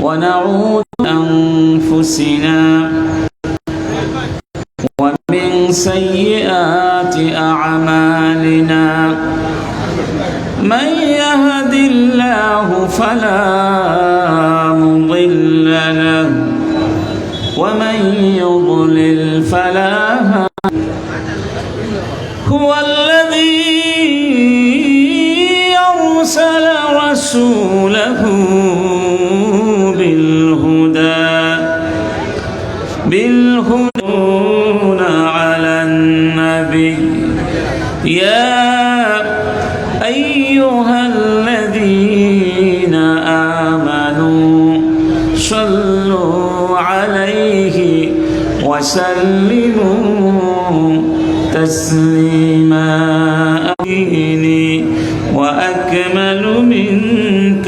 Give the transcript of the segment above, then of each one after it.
ونعوذ بأنفسنا ومن سيئات أعمالنا من يهد الله فلا مضل له ومن يضلل فلا هادي هو الذي أرسل رسوله بالهدى على النبي يا أيها الذين آمنوا صلوا عليه وسلموا تسليما وأكمل منك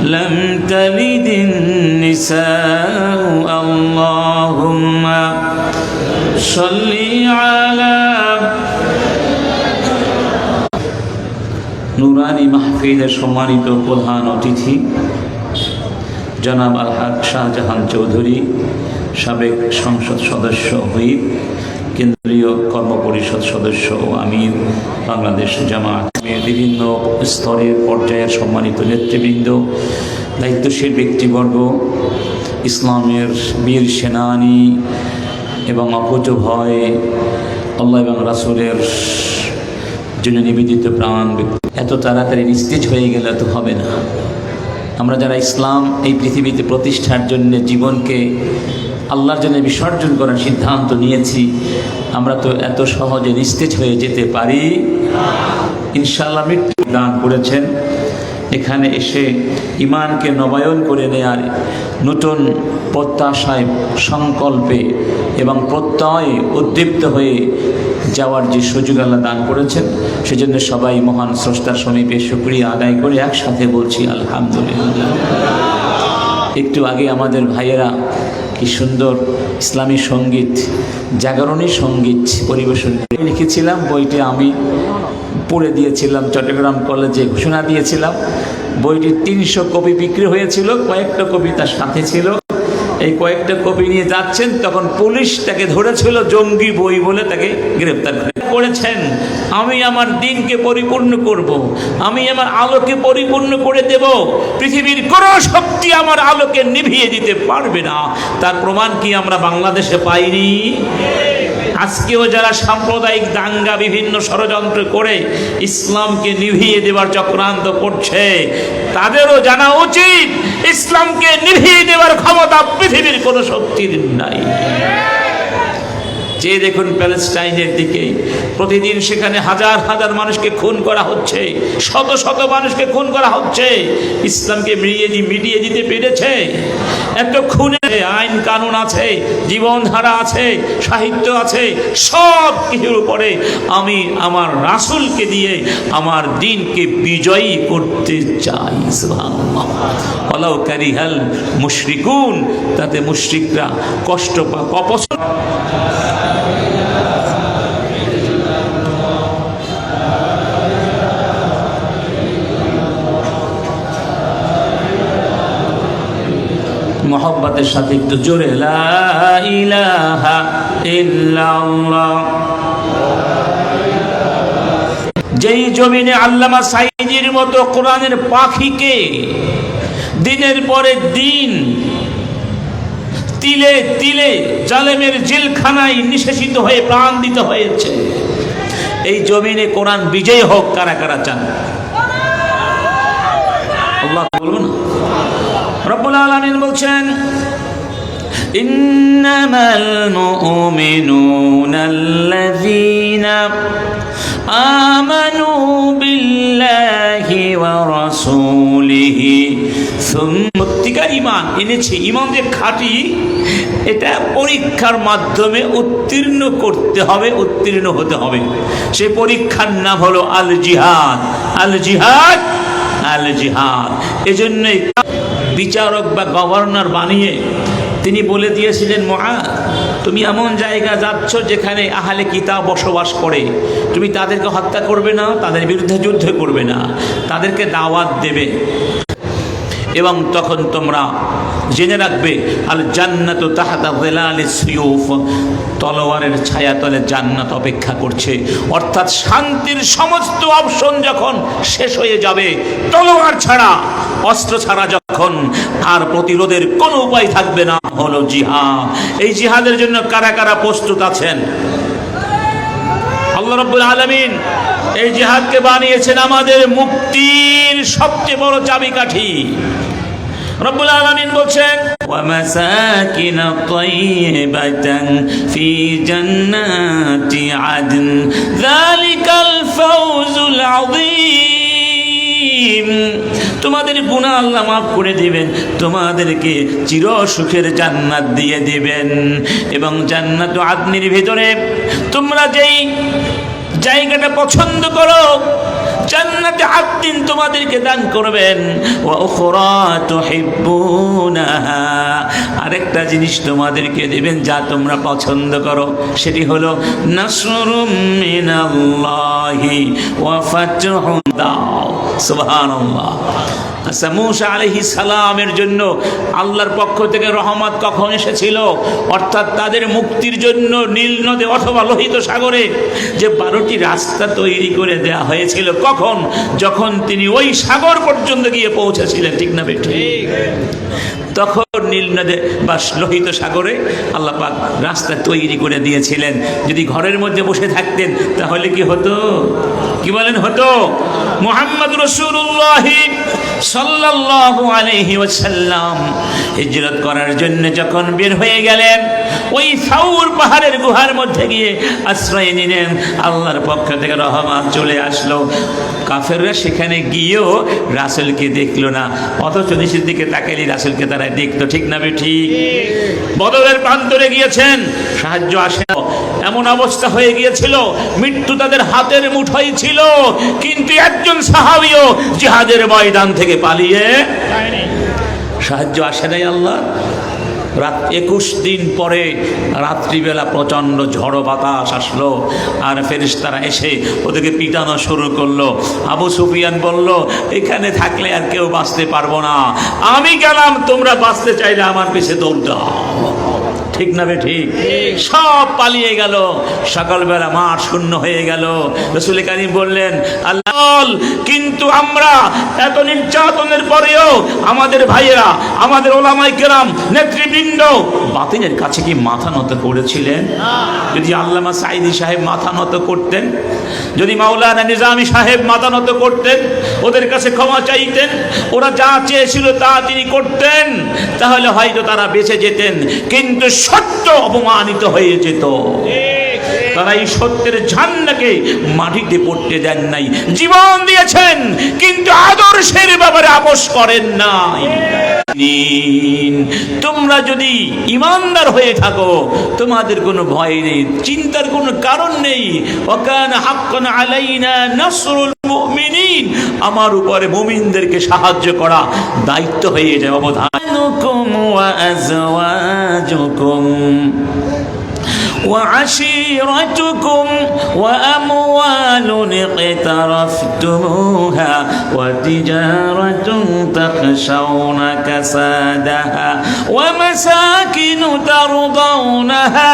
لم تلد النساء اللهم صل على নুরানি মাহফিলের সম্মানিত প্রধান অতিথি জনাব আলহাজ শাহজাহান চৌধুরী, সাবেক সংসদ সদস্য, হুইপ, কেন্দ্রীয় কর্মপরিষদ সদস্য ও আমির, বাংলাদেশ জামায়াতের বিভিন্ন স্তরের পর্যায়ের সম্মানিত নেতৃবৃন্দ, দায়িত্বশীল ব্যক্তিবর্গ, ইসলামের বীর সেনানী এবং অকুতোভয় আল্লাহ এবং রাসূলের জন্য নিবেদিত প্রাণ ব্যক্তি, এত তাড়াতাড়ি নিস্তেজ হয়ে গেলে তো হবে না। আমরা যারা ইসলাম এই পৃথিবীতে প্রতিষ্ঠার জন্য জীবনকে আল্লাহর জন্য বিসর্জন করার সিদ্ধান্ত নিয়েছি, আমরা তো এত সহজে নিস্তেজ হয়ে যেতে পারি? ইনশাআল্লাহ মৃত্যু দান করেছেন। এখানে এসে ইমানকে নবায়ন করে নেয়ার নতুন প্রত্যাশায়, সংকল্পে এবং প্রত্যয়ে উদ্দীপ্ত হয়ে যাওয়ার যে সুযোগ আল্লাহ দান করেছেন, সেজন্য সবাই মহান স্রষ্টার সমীপে শুকরিয়া আদায় করে একসাথে বলছি আলহামদুলিল্লাহ। একটু আগে আমাদের ভাইয়েরা কি সুন্দর ইসলামী সঙ্গীত, জাগরণী সঙ্গীত পরিবেশন করে লিখেছিলাম, বইটি আমি পড়ে দিয়েছিলাম, চট্টগ্রাম কলেজে ঘোষণা দিয়েছিলাম। বইটির 300 কপি বিক্রি হয়েছিল, কয়েকটা কপি তার সাথে ছিল। এই কয়েকটা কপি নিয়ে যাচ্ছেন, তখন পুলিশ তাকে ধরেছিল জঙ্গি বই বলে, তাকে গ্রেফতার করেছেন। আমি আমার দিনকে পরিপূর্ণ করব, আমি আমার আলোকে পরিপূর্ণ করে দেব, পৃথিবীর কোনো শক্তি আমার আলোকে নিভিয়ে দিতে পারবে না। তার প্রমাণ কি আমরা বাংলাদেশে পাইনি? আজকেও যারা সাম্প্রদায়িক দাঙ্গা, বিভিন্ন ষড়যন্ত্র করে ইসলামকে নিভিয়ে দেওয়ার চক্রান্ত করছে, তাদেরও জানা উচিত ইসলামকে নিভিয়ে দেওয়ার ক্ষমতা পৃথিবীর কোনো শক্তির নাই। যে দেখুন প্যালেস্টাইনের দিকে, প্রতিদিন সেখানে হাজার হাজার মানুষকে খুন করা হচ্ছে, শত শত মানুষকে খুন করা হচ্ছে। ইসলামকে মিটিয়ে দিতে পেরেছে? এত খুনের আইন কানুন আছে, জীবনধারা আছে, সাহিত্য আছে, সব কিছুর উপরে আমি আমার রাসূলকে দিয়ে আমার দিনকে বিজয়ী করতে চাই। সুবহানাল্লাহ। ওয়ালাউ কারিহাল মুশরিকুন, তাতে মুশরিকরা কষ্ট পাক, অপছন্দ। মোহব্বতের সাথে একটু জোরে লা ইলাহা ইল্লাল্লাহ। যেই জমিনে আল্লামা সাঈদীর মতো কোরআনের পাখিকে দিনের পরে দিন তিলে তিলে জালেমের জেলখানায় নিঃশেষিত হয়ে প্রাণ দিতে হয়েছে, এই জমিনে কোরআন বিজয় হোক। কারা কারা চান? আল্লাহ বলুন। রব্বুল আলামিন বলছেন, ইন্নামাল মুমিনুনাল্লাযীনা আমানু বিল্লাহি ওয়া রাসূলিহি সত্যিকার ঈমান এনেছে। ঈমান যে খাঁটি, এটা পরীক্ষার মাধ্যমে উত্তীর্ণ করতে হবে, উত্তীর্ণ হতে হবে। সেই পরীক্ষার নাম হলো আল জিহাদ। আল জিহাদ, আল জিহাদ। এজন্যই বিচারক বা গভর্নর বানিয়ে তিনি বলে দিয়েছিলেন, মুআদ, তুমি এমন জায়গা যাচ্ছ যেখানে আহলে কিতাব বসবাস করে, তুমি তাদেরকে হত্যা করবে না, তাদের বিরুদ্ধে যুদ্ধ করবে না, তাদেরকে দাওয়াত দেবে। এবং তখন তোমরা জেনে রাখবে আল জান্নাতু তাহতা যিলালিস সিয়ুফ, তলোয়ারের ছায়াতলে জান্নাত অপেক্ষা করছে। অর্থাৎ শান্তির সমস্ত অপশন যখন শেষ হয়ে যাবে, তলোয়ার ছাড়া, অস্ত্র ছাড়া যখন আর প্রতিরোধের কোনো উপায় থাকবে না, হলো জিহাদ। এই জিহাদের জন্য কারা কারা প্রস্তুত আছেন? আল্লাহ রাব্বুল আলামিন এই জিহাদকে বানিয়েছেন আমাদের মুক্তির সবচেয়ে বড় চাবিকাঠি। রব্বুল আলামিন বলছেন ওয়া মাসাকিন তাইয়্যিবাতান ফি জান্নাতি আদন যালিকাল ফাওজুল আযীম। তোমাদের গুনাহ আল্লাহ মাফ করে দিবেন, তোমাদেরকে চির সুখের জান্নাত দিয়ে দিবেন। এবং জান্নাতু আদনের ভিতরে তোমরা যেই জায়গাটা পছন্দ করো, জান্নাতে আদন তোমাদেরকে দান করবেন। ওয়া উখরা তুহিব্বুনাহা, আরেকটা জিনিস তোমাদেরকে দিবেন যা তোমরা পছন্দ করো, সেটি হলো নাসরুম মিনাল্লাহি ওয়া ফাতহুন। সুবহানাল্লাহ। আচ্ছা, মূসা আলাইহিস সালামের জন্য আল্লাহর পক্ষ থেকে রহমত কখন এসেছিল? অর্থাৎ তাদের মুক্তির জন্য নীল নদে অথবা লোহিত সাগরে যে 12টি রাস্তা তৈরি করে দেয়া হয়েছিল, কখন? যখন তিনি ওই সাগর পর্যন্ত গিয়ে পৌঁছেছিলেন, ঠিক না বেঠিক? তখন নীল নদে বা লোহিত সাগরে আল্লাহ পাক রাস্তা তৈরি করে দিয়েছিলেন। যদি ঘরের মধ্যে বসে থাকতেন তাহলে কি হতো? কি বলেন হতো? মুহাম্মদ রাসূলুল্লাহ সাল্লাল্লাহু আলাইহি ওয়াসাল্লাম হিজরত করার জন্য যখন বের হয়ে গেলেন, ওই সাউর পাহাড়ের গুহার মধ্যে গিয়ে আশ্রয় নিলেন। আল্লাহর পক্ষ থেকে রহমত চলে আসলো। কাফেররা সেখানে গিয়েও রাসূলকে দেখলো না, অথচ নিচের দিকে তাকাইলে রাসূলকে তারা দেখতো, ঠিক না বেঠিক? বদরের প্রান্তরে গিয়েছেন, সাহায্য আসে না, এমন অবস্থা হয়ে গিয়েছিল, মৃত্যু তাদের হাতের মুঠোয় ছিল, কিন্তু একজন সাহাবীও জিহাদের ময়দান থেকে পালিয়ে সাহায্য আসে নাই। আল্লাহ রাত 21 দিন পরে রাত্রিবেলা প্রচণ্ড ঝড়ো বাতাস আসলো, আর ফেরেশতারা এসে ওদেরকে পিটানো শুরু করলো। আবু সুফিয়ান বলল, এখানে থাকলে আর কেউ বাঁচতে পারবো না, আমি গেলাম, তোমরা বাঁচতে চাইলে আমার পিছে দৌড় দাও, ঠিক না বেঠিক? সব পালিয়ে গেল। সকালবেলা মাঠ শূন্য হয়ে গেল। রাসূল কারীম বললেন, আল্লাহ, কিন্তু আমরা এত নির্যাতনের পরেও আমাদের ভাইয়েরা, আমাদের ওলামায়ে কেরাম, নেতৃবৃন্দ বাতিলের কাছে কি মাথা নত করেছিলেন? যদি আল্লামা সাঈদী সাহেব মাথা নত করতেন, যদি মাওলানা নিজামী সাহেব মাথা নত করতেন, ওদের কাছে ক্ষমা চাইতেন, ওরা যা চেয়েছিল তা তিনি করতেন, তাহলে হয়তো তারা বেঁচে যেতেন। কিন্তু সত্য অপমানিত হয়ে যেত। তারা এই সত্যের ঝান্ডাকে মাটিতে পড়তে দেন নাই, জীবন দিয়েছেন, কিন্তু আদর্শের ব্যাপারে আপোষ করেন নাই। তোমরা যদি ইমানদার হয়ে থাকো, তোমাদের কোনো ভয় নেই, চিন্তার কোনো কারণ নেই। ওয়াকানা হাক্কান আলাইনা নাসরুল মুমিনিন, আমার উপরে মুমিনদেরকে সাহায্য করা দায়িত্ব হয়ে যায়, অবধানুকুম ওয়া আজওয়াজুকুম وعشيرتكم وأموال اقترفتموها وتجارة تخشون كسادها ومساكن ترضونها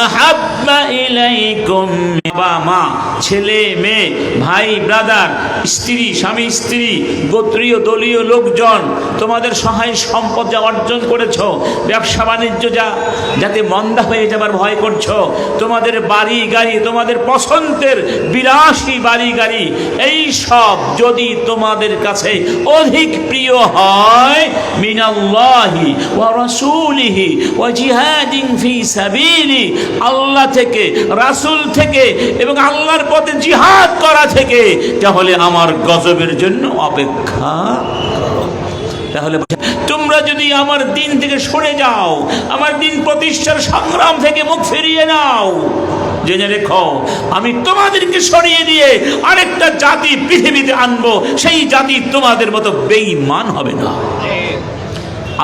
أحب إليكم মা, ছেলে মেয়ে, ভাই ব্রাদার, স্ত্রী, স্বামী স্ত্রী, গোত্রীয় দলীয় লোকজন, তোমাদের সহায় সম্পদ যা অর্জন করেছ, ব্যবসা বাণিজ্য যাতে মন্দা হয়ে যাবার ভয় করছো, তোমাদের বাড়ি গাড়ি, তোমাদের পছন্দের বিলাসী বাড়ি গাড়ি, এই সব যদি তোমাদের কাছে অধিক প্রিয় হয়, মিনাল্লাহি ওয়া রাসূলিহি ওয়া জিহাদিন ফি সাবিলি, আল্লাহ থেকে, রাসূল থেকে এবং আল্লাহর পথে জিহাদ করা থেকে, তাহলে আমার গজবের জন্য অপেক্ষা করো। তাহলে তোমরা যদি আমার দিন থেকে সরে যাও, আমার দিন প্রতিষ্ঠার সংগ্রাম থেকে মুখ ফিরিয়ে নাও, জেনে রেখো আমি তোমাদেরকে সরিয়ে দিয়ে আরেকটা জাতি পৃথিবীতে আনবো, সেই জাতি তোমাদের মতো বেঈমান হবে না।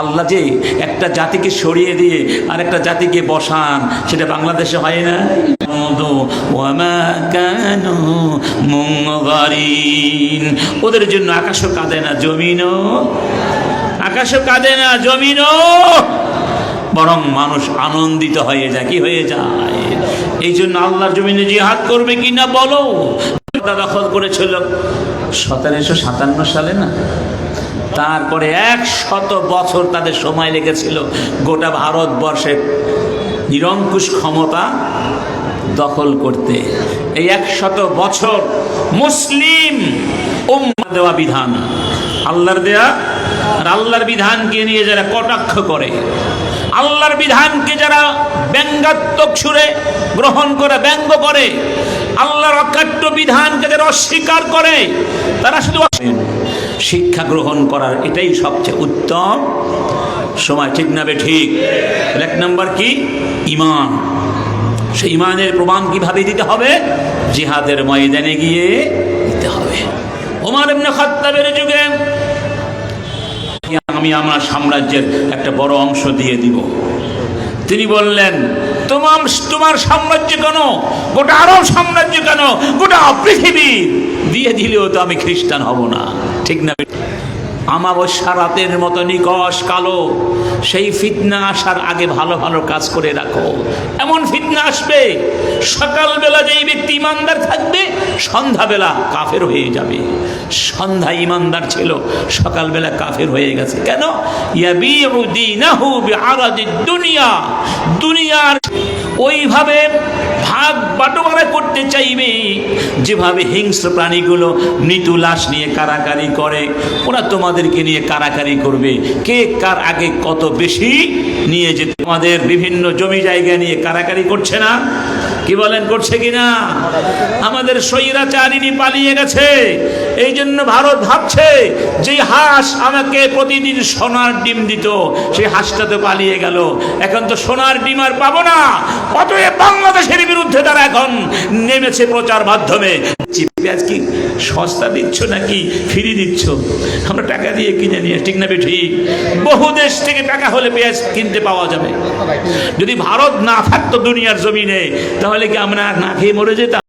আল্লাহ যে একটা জাতিকে সরিয়ে দিয়ে আরেকটা জাতিকে বসান, সেটা বাংলাদেশে হয় না। ওদের জন্য আকাশও কাঁদে না, জমিনও। আকাশও কাঁদে না, জমিনও, বরং মানুষ আনন্দিত হয়ে যায়। কি হয়ে যায়? এই জন্য আল্লাহর জমিনে জিহাদ করবে কিনা বলো। দখল করেছিল 1757 সালে না, তারপরে 100 বছর তাদের সময় লেগেছিল গোটা ভারতবর্ষের নিরঙ্কুশ ক্ষমতা দখল করতে। এই 100 বছর মুসলিম উম্মাহ দেওয়া বিধান, আল্লাহর দেয়া, আর আল্লাহর বিধানকে নিয়ে যারা কটাক্ষ করে, আল্লাহর বিধানকে যারা ব্যঙ্গাত্মক সুরে গ্রহণ করে, ব্যঙ্গ করে, আল্লাহর অকাট্য বিধানকে যারা অস্বীকার করে, তারা শুধু শিক্ষা গ্রহণ করার এটাই সবচেয়ে উত্তম সময়। ঠিক না বে ঠিক? 1 নম্বর কি? ঈমান। সেই ঈমানের প্রমাণ কিভাবে দিতে হবে? জিহাদের ময়দানে গিয়ে দিতে হবে। ওমর ইবনে খাত্তাবের যুগে আমি আমার সাম্রাজ্যের একটা বড় অংশ দিয়ে দিব। তিনি বললেন, তোমার সাম্রাজ্য কেন, গোটা আরব সাম্রাজ্য কেন, গোটা পৃথিবী দিয়ে দিলেও তো আমি খ্রিস্টান হব না। ঠিক না? আমাবস্যা রাতের মতো নিকষ কালো, সেই ফিতনা আসার আগে ভালো ভালো কাজ করে রাখো। এমন ফিতনা আসবে, সকালবেলা যেই ব্যক্তি ইমানদার থাকবে সন্ধ্যাবেলা কাফের হয়ে যাবে। সন্ধ্যা ইমানদার ছিল, সকালবেলা কাফের হয়ে গেছে। কেন? ইয়াবিউ দীনাহু বিআরাদিদ দুনিয়া, দুনিয়ার ওইভাবে ভাগ বাটোয়ারা করতে চাইবে যেভাবে হিংস্র প্রাণীগুলো মৃত্যু লাশ নিয়ে কারাকারি করে, ওরা তোমাদেরকে নিয়ে কারাকারি করবে। কে কার আগে কত বেশি নিয়ে যেতে। তোমাদের বিভিন্ন জমি জায়গা নিয়ে কারাকারি করছে না? কি বলেন, করছে কিনা? আমাদের স্বৈরাচারিণী পালিয়ে গেছে, এই জন্য ভারত ভাবছে যে হাঁস আমাকে প্রতিদিন সোনার ডিম দিত, সেই হাঁসটা তো পালিয়ে গেল, এখন তো সোনার ডিম আর পাবো না। অতএব বাংলাদেশের বিরুদ্ধে তারা এখন নেমেছে প্রচার মাধ্যমে। পেঁয়াজ কি সস্তা দিচ্ছ নাকি ফ্রি দিচ্ছ? আমরা টাকা দিয়ে কিনে নিয়ে। ঠিক না বেঠি? বহু দেশ থেকে টাকা হলে পেঁয়াজ কিনতে পাওয়া যাবে। যদি ভারত না থাকতো দুনিয়ার জমিনে, তাহলে কি আমরা না খেয়ে মরে যেতাম?